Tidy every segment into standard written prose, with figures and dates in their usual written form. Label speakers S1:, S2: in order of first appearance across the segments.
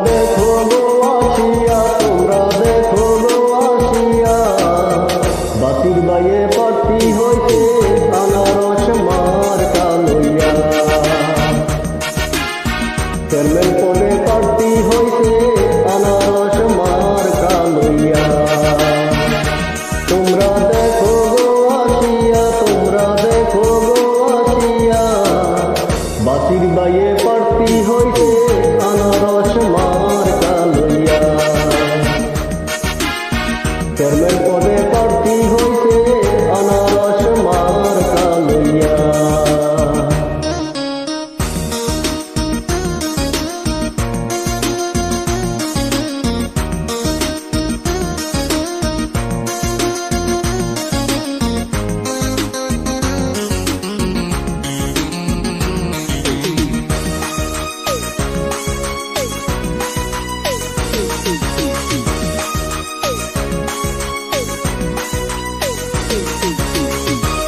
S1: দেখো গো আসিয়া, তোমরা দেখো গো আসিয়া, বাতির বাইয়ে পার্টি হইতে আনারস মার্কা লইয়া। চেয়ারম্যান পদে পার্টি হইতে আনারস মার্কা লইয়া। তোমরা দেখো গো আসিয়া, তোমরা দেখো গো আসিয়া, বাতির বাইয়ে পার্টি হইতে আনারস মার্কা লইয়া। চেয়ারম্যান পদে পার্টি হইতে আনারস মার্কা লইয়া।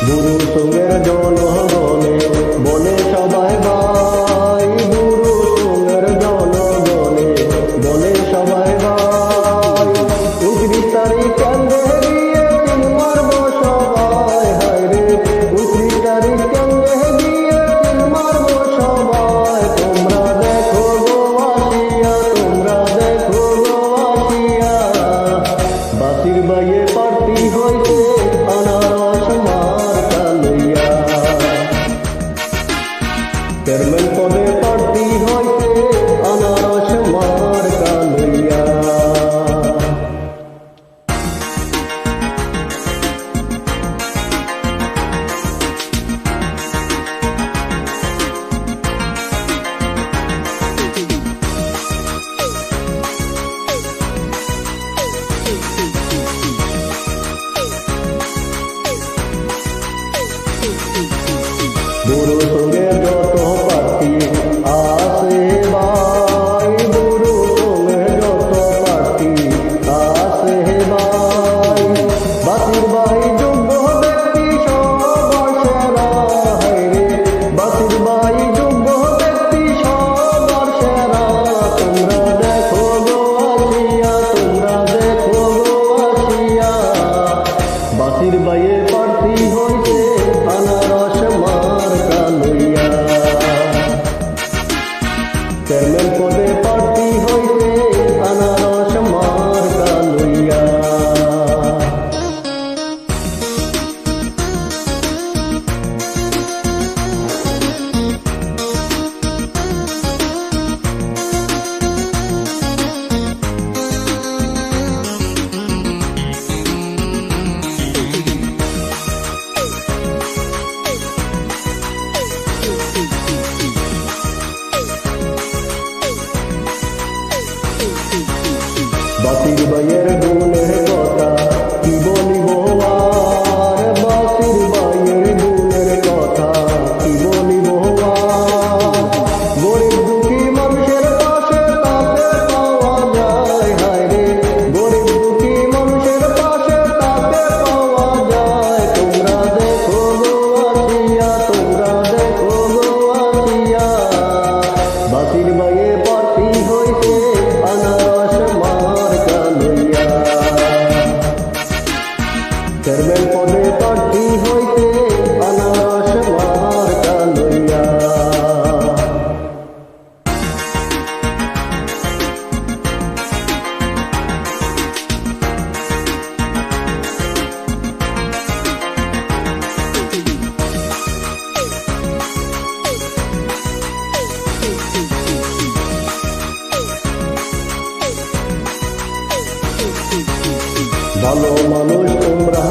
S1: বুড়ো সঙ্গের জনগণে বলে সবাই ভাই, বুড়ো সঙ্গের জনগণে বলে সবাই ভাই। 29 তারিখ কেন্দ্রে গিয়ে তিন মারব সবাই, হায় রে 29 তারিখ কেন্দ্রে গিয়ে তিন মারব সবাই। তোমরা দেখো গো আসিয়া, তোমরা দেখো গো আসিয়া, বাতির বাইয়ে পার্টি হইতে আনারস মার্কা লইয়া। চেয়ারম্যান পদে পার্টি হইতে আনারস মার্কা লইয়া। বুড়ো সঙ্গের যত পার্টি আসে ভাই, বুড়ো সঙ্গের যত পার্টি আসে ভাই। বাতির ভাই যোগ্য ব্যক্তি সবার সেরা, হায় রে বাতির ভাই যোগ্য ব্যক্তি সবার সেরা। তোমরা দেখো গো আসিয়া, তোমরা দেখো গো আসিয়া, বাতির বাইয়ে পার্টি হইতে আনারস মার্কা লইয়া। চেয়ারম্যান পদে পার্টি হইতে আনারস মার্কা লইয়া। বাতির বাইয়ের গুণের কথা কি বলিব আর, বাতির বাইয়ের গুণের কথা কি বলিব আর। গরিব দুঃখী মানুষের পাশে তাকে পাওয়া যায়, হায় রে গরিব দুঃখী মানুষের পাশে তাকে পাওয়া যায়। তোমরা দেখো গো আসিয়া, তোমরা দেখো গো আসিয়া, বাতির বাইয়ে পার্টি হইতে আনারস মার্কা লইয়া। চেয়ারম্যান পদে পার্টি হইতে আনারস মার্কা লইয়া। ভালো মানুষ তোমরা